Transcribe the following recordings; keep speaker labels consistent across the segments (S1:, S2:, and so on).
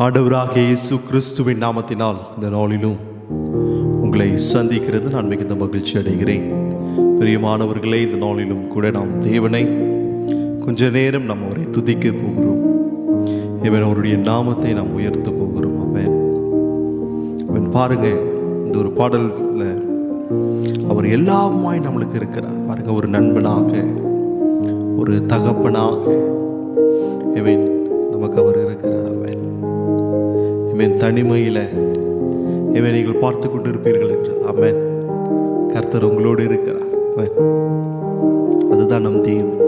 S1: ஆண்டவராகிய இயேசு கிறிஸ்துவின் நாமத்தினால் இந்த நாளிலும் உங்களை சந்திக்கிறது நான் மிகுந்த மகிழ்ச்சி அடைகிறேன். பிரியமானவர்களே, இந்த நாளிலும் கூட நாம் தேவனை கொஞ்ச நேரம் நாம் அவரை துதிக்க போகிறோம். இவன் அவருடைய நாமத்தை நாம் உயர்த்த போகிறோம். ஆமென். இவன் பாருங்க, இந்த ஒரு பாடல்ல அவர் எல்லாமாய் நம்மளுக்கு இருக்கிறார். பாருங்க, ஒரு நண்பனாக, ஒரு தகப்பனாக இவன் நமக்கு அவர் இருக்கிறார். ஆமென். இவன் தனிமையில இவன் நீங்கள் பார்த்து கொண்டிருப்பீர்கள் என்று. ஆமென். கர்த்தர் உங்களோடு இருக்கிறார். ஆமென். அதுதான் நம் தேவன்.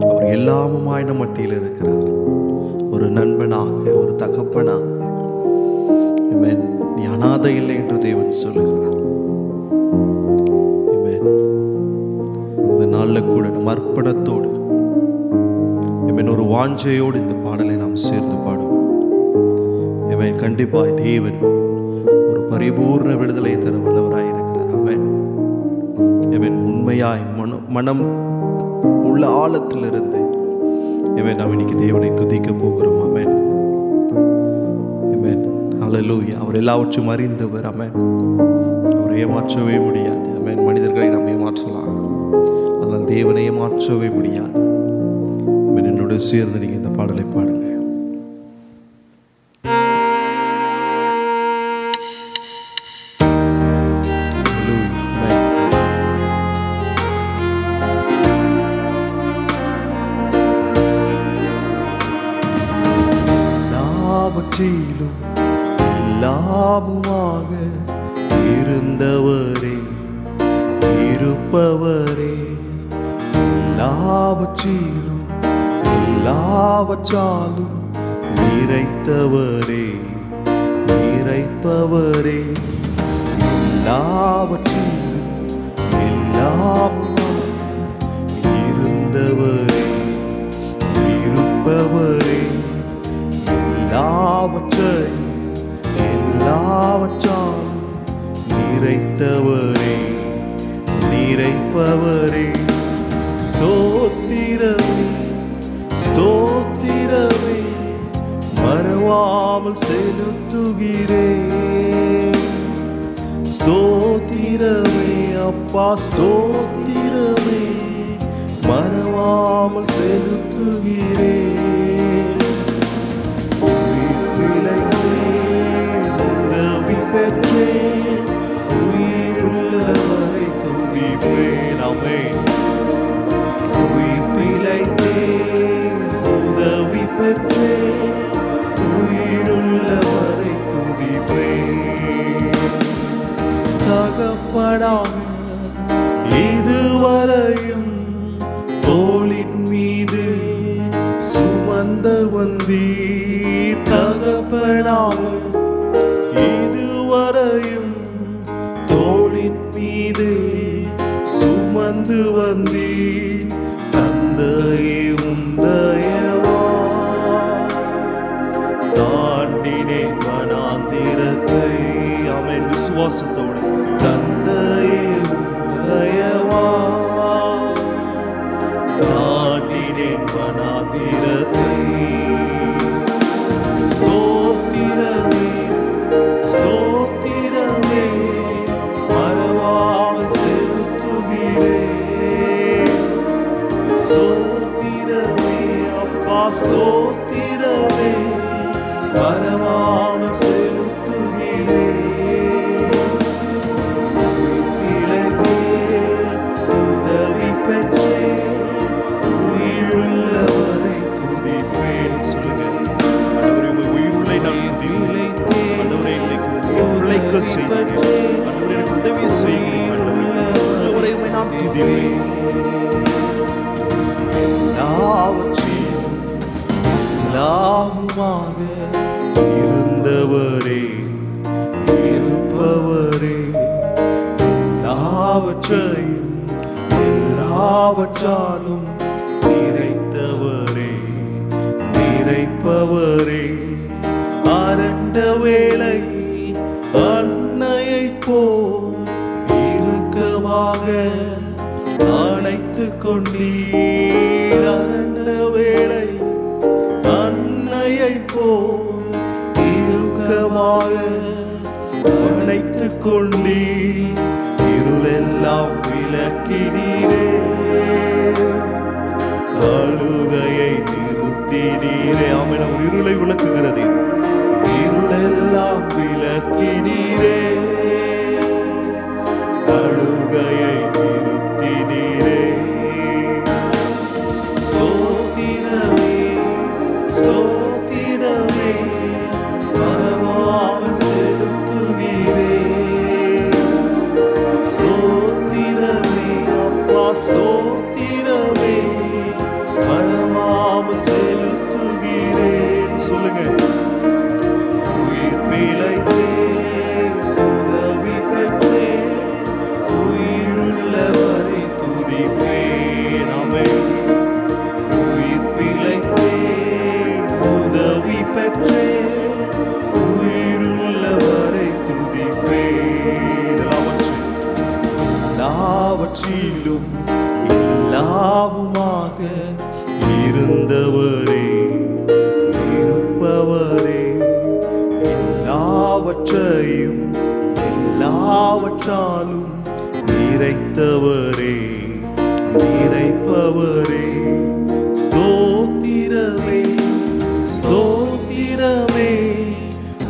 S1: அவர் எல்லாமுமாய் நம் மத்தியில் இருக்கிறார். ஒரு நண்பனாக, ஒரு தகப்பனாக. ஆமென். நீ அனாதை இல்லை என்று தேவன் சொல்லுகிறார். ஆமென். இந்த நாளில் கூட நம் அர்ப்பணத்தோடு, ஆமென், ஒரு வாஞ்சையோடு இந்த பாடலை நாம் சேர்ந்து பாடுவோம். ஆமென். கண்டிப்பாய் தேவன் ஒரு பரிபூர்ண விடுதலை தர வல்லவராய் இருக்கிறார். ஆமென். ஆமென். உண்மையாய் மனம் உள்ள ஆழத்திலிருந்து ஆமென் நாம் இன்னைக்கு தேவனை துதிக்க போகிறோம். ஆமென். ஆமென். ஹல்லேலூயா. அவர் எல்லாவற்றையும் அறிந்தவர். ஆமென். அவரை ஏமாற்றவே முடியாது. ஆமென். மனிதர்களை நாம் ஏமாற்றலாம், ஆனால் தேவனை ஏமாற்றவே முடியாது. ஆமென். என்னோடு சேர்ந்து நீங்க இந்த பாடலை பாடுங்க. எல்லாமுமாக இருந்தவரே, இருப்பவரே, எல்லாவற்றிலும் எல்லாவற்றாலும் நிறைத்தவரே, நிறைப்பவரே, எல்லாவற்றிலும் எல்லாமுமாக இருந்தவரே, இருப்பவரே, எல்லாவற்றையும் எல்லாவற்றாலும் நிறைத்தவரே, நிறைப்பவரே, ஸ்தோத்திரமே, ஸ்தோத்திரமே, மறவாமல் செலுத்துகிறேன். ஸ்தோத்திரமே அப்பா, ஸ்தோத்திரமே, மறவாமல் செலுத்துகிறேன். உதவி பெற்றேன், உயிருள்ளவரை துதிப்பேன். ஆமென். உயிர் பிழைத்தேன், உதவி பெற்றேன், உயிருள்ளவரை துதிப்பேன். தகப்பனாக இதுவரையும் தோளின் மீது சுமந்து வந்தீர். தகப்பனாக இதுவரையும் தோளின் மீது சுமந்து வந்தீர். தந்தையே உந்தயவா தாண்டினேன் வனாந்திரத்தை. ஆமென். விசுவாசத்தோடு தந்தையே உந்தயவா தாண்டினேன் வனாந்திரத்தை. ஸ்தோத்திரமே, ஸ்தோத்திரமே, மறவாமல் செலுத்துகிறேன். ஸ்தோத்திரமே அப்பா, ஸ்தோத்திரமே, மறவாமல் செலுத்துகிறேன். உதவி பெற்றேன், உயிருள்ளவரை துதிப்பேன். சொல்லுங்க. ஆண்டவரே, உம்மை உயிருள்ளை நான் துதிப்பேன். ஆண்டவரே, எனக்கு உழைக்க செய்யுங்க. ஆண்டவரே, எனக்கு உதவி செய்யுங்க. ஆண்டவரே, உம்மை நான் துதிப்பேன். எல்லாவற்றிலும் எல்லாமுமாக இருந்தவரே, இருப்பவரே, எல்லாவற்றையும் எல்லாவற்றாலும் நிறைத்தவரே, நிறைப்பவரே, அரண்ட வேளை அன்னையை போல் இறுக்கமாக அணைத்துக் கொண்டீர். அரண்ட வேளை அன்னையை தாலியை போல் இறுக்கமாக அணைத்துக் கொண்டீ, இருளெல்லாம் விலக்கினீரே, அழுகையை நிறுத்தினீரே. ஆமென். அவர் இருளை விளக்குகிறது. இருளெல்லாம் விலக்கினீரே, அழுகையை நிறுத்தினீரே. ஸ்தோத்திரமே ஸ்தோத்திரமே மறவாமல் செலுத்துகிறேன். ஸ்தோத்திரமே அப்பா ஸ்தோத்திரமே மறவாமல் செலுத்துகிறேன். சொல்லுங்க. உயிர் பிழைத்தேன், உதவி பெற்றேன், உயிருள்ளவரை துதிப்பேன். ஆமென். உயிர் பிழைத்தேன், உதவி பெற்றேன், உயிருள்ளவரை துதிப்பேன். எல்லாவற்றிலும் எல்லாவுமாக இருந்தவரே, இருப்பவரே, எல்லாவற்றையும் எல்லாவற்றாலும் நிறைத்தவரே, நிறைப்பவரே. ஸ்தோத்திரமே ஸ்தோத்திரமே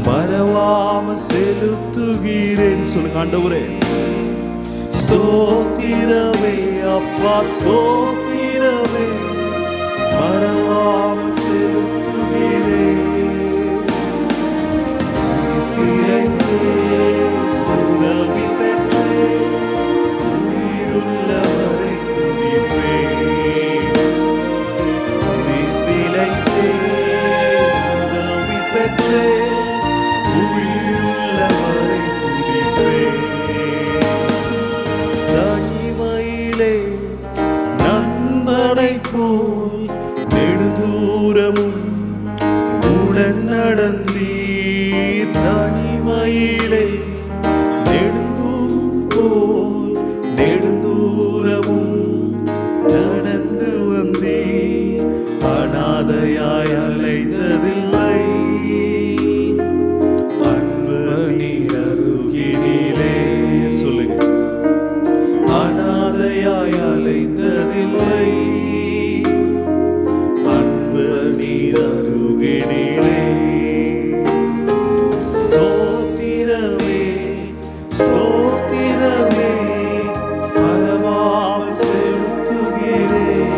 S1: மறவாம செலுத்துகிறேன். சொல்லுங்க ஆண்டவரே. ஸ்தோத்திரமே அப்பா ஸ்தோத்திரமே மறவாம செலுத்துகிறேன். உதவி பெற்றேன், உயிருள்ளவரை துதிப்பேன். உயிர் பிழைத்தேன், உதவி பெற்றேன், உயிருள்ளவரை துதிப்பேன். தனிமையிலே நண்பனை போல் நெடுந்தூரமும் உடன் நடந்தீர். தனிமையிலே போல் நெடுந்தூரமும் நடந்து வந்தீர். அநாதையாய் அலைந்ததில்லை, அன்பு நீர் அருகினிலே. சொல்லுங்க. அநாதையாய் அலைந்ததில்லை, அன்பு நீர் அருகினிலே. ஸ்தோத்திரமே ஸ்தோத்திரமே மறவாமல் செலுத்துகிறேன்.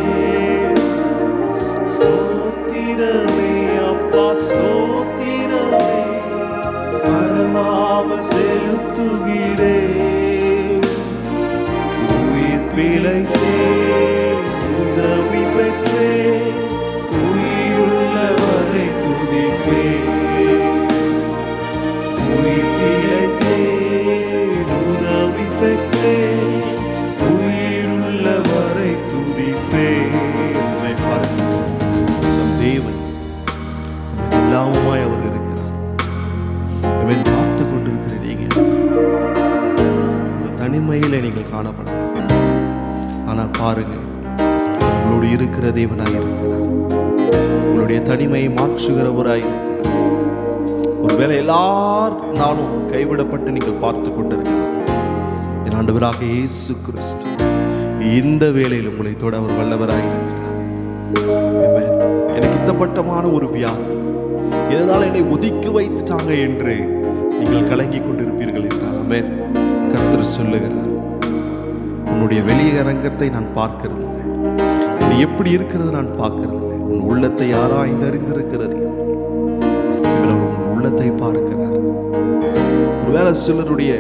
S1: ஸ்தோத்திரமே அப்பா ஸ்தோத்திரமே மறவாமல் செலுத்துகிறேன். உயிர் பிழைத்தேன், உதவி பெற்றேன், உயிருள்ளவரை துதிப்பேன். உயிர் பிழைத்தேன், உதவி பெற்றேன், உயிருள்ளவரை துதிப்பேன். நம் தேவன் எல்லாமுமாய் அவர் இருக்கிறார். இவன் பார்த்து கொண்டிருக்கிற நீங்கள் ஒரு தனிமையில நீங்கள் காணப்படலாம். ஆனால் பாருங்க, உங்களோடு இருக்கிற தேவனாய் இருக்கிறார். உங்களுடைய தனிமையை மாற்றுகிறவராய் இருக்கிறார். ஒருவேளை எல்லார் நாளும் கைவிடப்பட்டு நீங்கள் பார்த்து கொண்டிருக்கிறார். என் ஆண்டவராக இயேசு கிறிஸ்து இந்த வேளையில் உங்களை தொட அவர் வல்லவராய் இருக்கிறார். எனக்கு இந்த பட்டமான ஒரு வியாதி, இதனால் என்னை ஒதுக்கி வைத்துட்டாங்க என்று நீங்கள் கலங்கி கொண்டிருப்பீர்கள் என்றால் ஆமென். கர்த்தர் சொல்லுகிறார், உன்னுடைய வெளியரங்கத்தை நான் பார்க்கிறது இல்லை, நீ எப்படி இருக்கிறது நான் பார்க்கிறது இல்லை, உன் உள்ளத்தை ஆராய்ந்து அறிந்திருக்கிறது. உள்ளத்தை பார்க்கிறார். ஒருவேளை சிலருடைய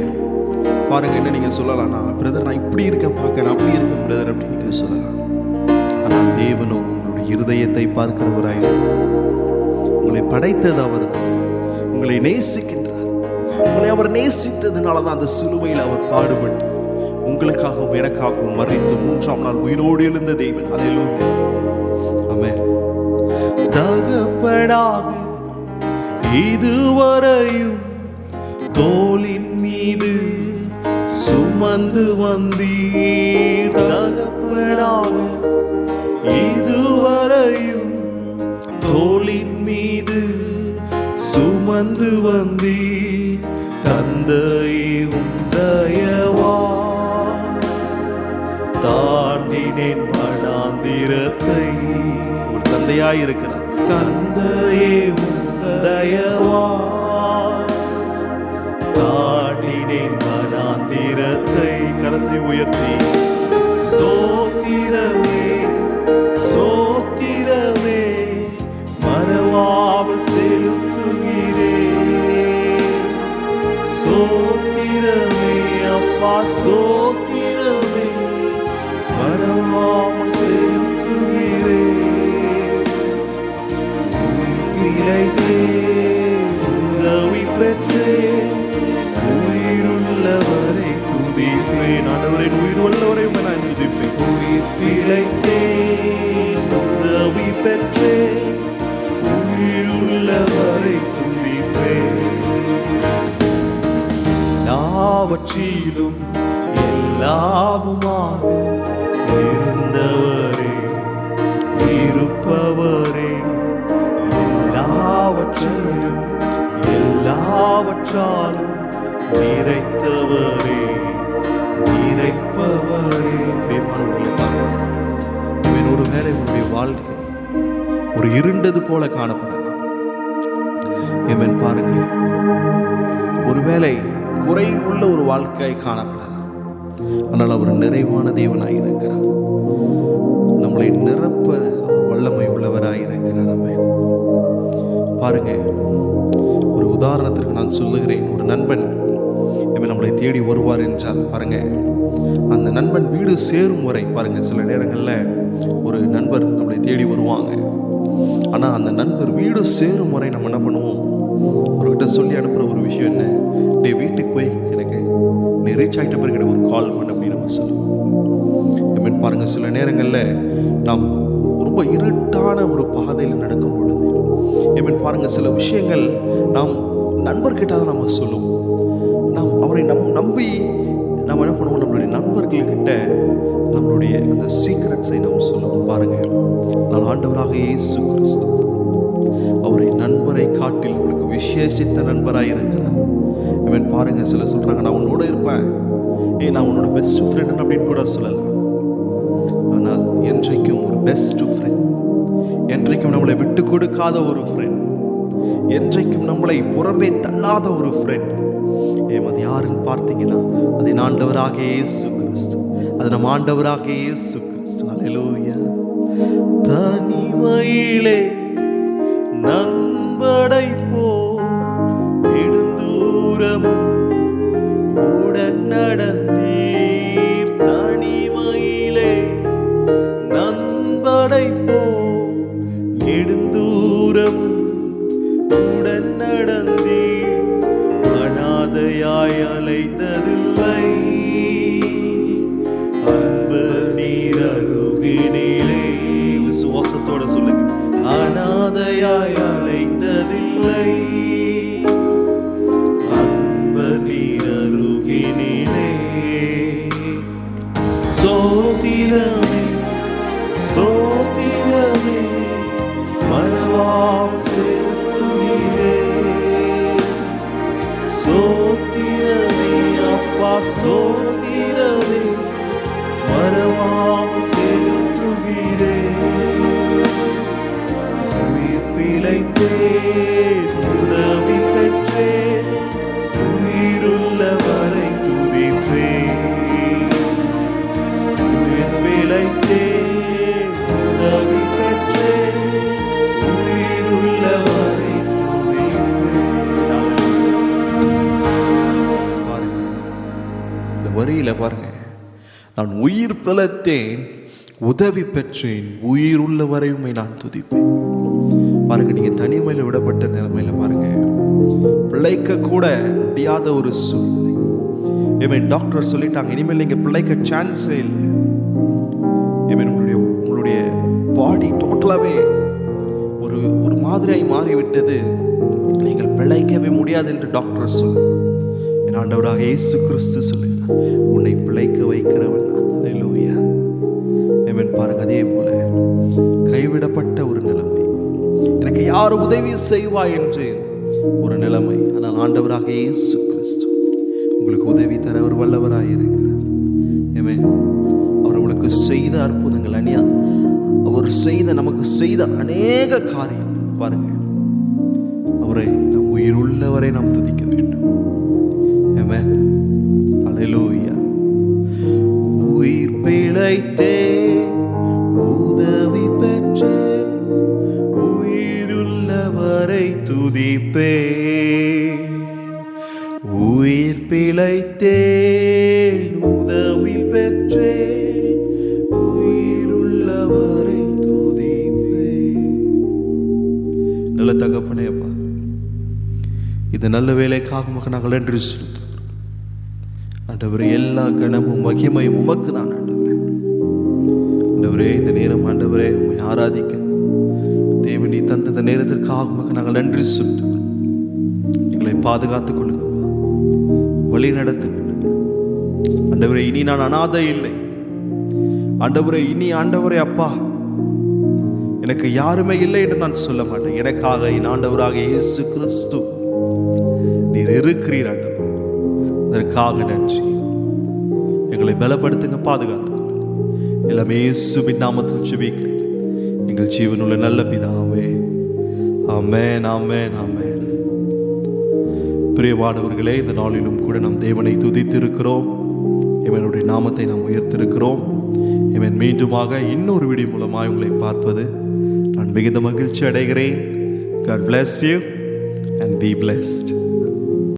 S1: பாருங்க என்ன நீங்க சொல்லலாம், நான் பிரதர் நான் இப்படி இருக்கேன் பார்க்க, நான் அப்படி இருக்கேன் பிரதர் அப்படின்னு நீங்க சொல்லலாம். ஆனால் தேவனோ உங்களுடைய இருதயத்தை பார்க்கிறவராய், உங்களை படைத்தது அவர் தான், உங்களை நேசிக்கின்றார். உங்களை அவர் நேசித்ததுனாலதான் அந்த சிலுவையில் அவர் பாடுபட்டு உங்களுக்காகவும் எனக்காகவும் மறித்து 3ஆம் நாள் உயிரோடு எழுந்த தேவன். அல்லேலூயா. ஆமென். தகப்பனாக இதுவரையும் தோளின் மீது சுமந்து வந்தீர். தகப்பனாக இதுவரையும் தோளின் மீது சுமந்து வந்தி தந்தையே உந்தயவா தாண்டினேன் மனாந்திரத்தை. ஒரு தந்தையாய் இருக்கிறார். தந்தையே உந்தயவா தாண்டினேன் மனாந்திரத்தை. கரத்தை உயர்த்தி ஸ்தோத்திரமே ஸ்தோத்திரமே மறவாமல் செலுத்துகிறேன். ஸ்தோத்திரமே அப்பா ஸ்தோத்திரமே மறவாமல் செலுத்துகிறேன். இளைத்தேன் உதவி பெற்றேன் உயிருள்ளவரை துதிப்பேன். ஆண்டவரின் உயிர் உள்ளவரை நான் துதிப்பேன். உயிர் பிழைத்தேன் உதவி பெற்றேன் உயிருள்ளவரை துதிப்பேன். எல்லாவற்றிலும் எல்லாமுமாக இருந்தவரே இருப்பவரே எல்லாவற்றிலும் எல்லாவற்றாலும் நிறைத்தவரே நிறைப்பவரே. ஒருவேளை உன்னுடைய வாழ்க்கை ஒரு இருண்டது போல காணப்படலாம். ஏமேன் பாருங்க, ஒருவேளை குறை உள்ள ஒரு வாழ்க்கையை காணப்படலாம். ஆனால் அவர் நிறைவான தேவனாய் இருக்கிறார். நம்மளை நிரப்ப அவர் வல்லமை உள்ளவராய் இருக்கிறார். பாருங்க, ஒரு உதாரணத்திற்கு நான் சொல்லுகிறேன். ஒரு நண்பன் நம்மளை தேடி வருவார் என்றால் பாருங்க, அந்த நண்பன் வீடு சேரும் வரை பாருங்க, சில நேரங்களில் ஒரு நண்பர் நம்மளை தேடி வருவாங்க. ஆனால் அந்த நண்பர் வீடு சேரும் வரை நம்ம என்ன பண்ணுவோம், அவர்கிட்ட சொல்லி அனுப்புகிற ஒரு விஷயம் என்ன, டே வீட்டுக்கு போய் எனக்கு நீ ரீச் ஆகிட்ட பிறகு எனக்கு ஒரு கால் பண்ணு அப்படின்னு நம்ம சொல்லுவோம். பாருங்க, சில நேரங்களில் நாம் ரொம்ப இருட்டான ஒரு பாதையில் நடக்கும் பொழுது பாருங்க, சில விஷயங்கள் நாம் நண்பர்கிட்ட தான் நம்ம சொல்லுவோம். நாம் அவரை நம்பி நம்ம என்ன பண்ணுவோம், நம்மளுடைய நண்பர்கள்கிட்ட நம்மளுடைய அந்த சீக்ரெட்ஸை நாம் சொல்லுவோம். பாருங்க, நான் ஆண்டவராக இயேசு கிறிஸ்து அவரை நண்பரை காட்டில் உங்களுக்கு விசேஷித்த நண்பராக இருக்கிறார். பாருங்க, சில சொல்றாங்க நான் உன்னோட இருப்பேன், நான் உன்னோட பெஸ்ட் ஃப்ரெண்ட் அப்படின்னு கூட சொல்லலாம். ஆனால் என்றைக்கும் ஒரு பெஸ்ட் ஃப்ரெண்ட், என்றைக்கும் நம்மளை விட்டு கொடுக்காத ஒரு ஃப்ரெண்ட், என்றைக்கும் நம்மளை புறம்பே தள்ளாத ஒரு ஃப்ரெண்ட், அது யாருன்னு பார்த்தீங்கன்னா அது ஆண்டவராக இயேசு கிறிஸ்து. அது நம்ம ஆண்டவராக இயேசு கிறிஸ்து. ஹல்லேலூயா. தனிமையிலே நண்படை போ நெடுந்தூரமும் உடன் நடந்தீர். தனிமையிலே நண்படை போ நெடுந்தூரமும் உடன் நடந்தீர். அனாதையாய் அலைந்ததில்லை, அன்பு நீர் அருகினிலே. விசுவாசத்தோட சொல்லுங்க, அனாதையாய் அலைந்ததில்லை, அன்பு நீர் அருகினிலே. ஸ்தோத்திரமே ஸ்தோத்திரமே மறவாம் செலுத்துகிறேன். ஸ்தோத்திரமே அப்பா ஸ்தோத்திரமே மறவாம் செலுத்துகிறேன். உயிர் பிழைத்தேன் உதவி பெற்றேன் உயிருள்ளவரை துதிப்பேன். உயிர் பிழைத்தேன் உதவி பெற்றேன் உயிருள்ளவரை துதிப்பேன். இந்த வரியில பாருங்க, நான் உயிர் பிழைத்தேன் உதவி பெற்றேன் உயிருள்ளவரை உம்மை நான் துதிப்பேன். பாருங்க, நீங்க தனிமையில விடப்பட்ட நிலைமையில பாருங்க, பிழைக்க கூட முடியாத ஒரு சூழ்நிலை. டாக்டர் சொல்லிட்டாங்க, இனிமேல் நீங்க பிழைக்க சான்ஸே இல்லை. உங்களுடைய பாடி டோட்டலாவே ஒரு மாதிரியாய் மாறிவிட்டது, நீங்கள் பிழைக்கவே முடியாது என்று டாக்டர் சொல்ல. என் ஆண்டவராக இயேசு கிறிஸ்து சொல்லுகிறார், உன்னை பிழைக்க வைக்கிறவன் நான். ஹல்லேலூயா. பாருங்க, அதே போல கைவிடப்பட்ட ஒரு நிலைமை, எனக்கு யார் உதவி செய்வா என்று ஒரு நிலைமை. ஆனால் ஆண்டவராக இயேசு கிறிஸ்து உங்களுக்கு உதவி தர அவர் வல்லவராக இருக்கிறார். ஆமென். அவர் உங்களுக்கு செய்த அற்புதங்கள் அவர் நமக்கு செய்த அநேக காரியம் பாருங்க. அவரை நம் உயிர் உள்ளவரை நாம் துதிக்க வேண்டும். ஆமென். அல்லேலூயா. உயிர் பிழைத்தே உதவி பெற்றே உயிருள்ளவரை துதிப்பே. உயிர் பிழைத்தேன் உதவி பெற்றே உயிருள்ளவரை துதிப்பே. நல்ல தகப்பனே அப்பா, இந்த நல்ல வேலைக்காக நாங்கள் நன்றி செலுத்துகிறோம் ஆண்டவரே. எல்லா கணமும் மகிமையும் உமக்கு தான் ஆண்டவரே. ஆண்டவரே, இந்த நேரம் ஆண்டவரே உம்மை ஆராதிக்க தேவன் நீ தந்த இந்த நேரத்திற்காக நாங்கள் நன்றி செலுத்துகிறோம். எங்களை பாதுகாத்துக் கொள்ளுங்க, வழி நடத்துங்க ஆண்டவரே. இனி நான் அனாதை இல்லை ஆண்டவரே. இனி ஆண்டவரே அப்பா எனக்கு யாருமே இல்லை என்று நான் சொல்ல மாட்டேன். எனக்காக என் ஆண்டவராக இயேசு கிறிஸ்து நீர் இருக்கிறீர் ஆண்டவர். அதற்காக நன்றி. எங்களை பலப்படுத்துங்க, பாதுகாத்துங்க. எல்லாமே இயேசுவின் நாமத்தில் ஜெபிக்கிறேன் எங்கள் ஜீவனுள்ள நல்ல பிதாவே. ஆமென், ஆமென், ஆமென். பிரியமானவர்களே, இந்த நாளிலும் கூட நாம் தேவனை துதித்திருக்கிறோம். இவனுடைய நாமத்தை நாம் உயர்த்திருக்கிறோம். இவன் மீண்டுமாக இன்னொரு வீடியோ மூலமாக உங்களை பார்ப்பது நான் மிகுந்த மகிழ்ச்சி அடைகிறேன். God bless you and be blessed.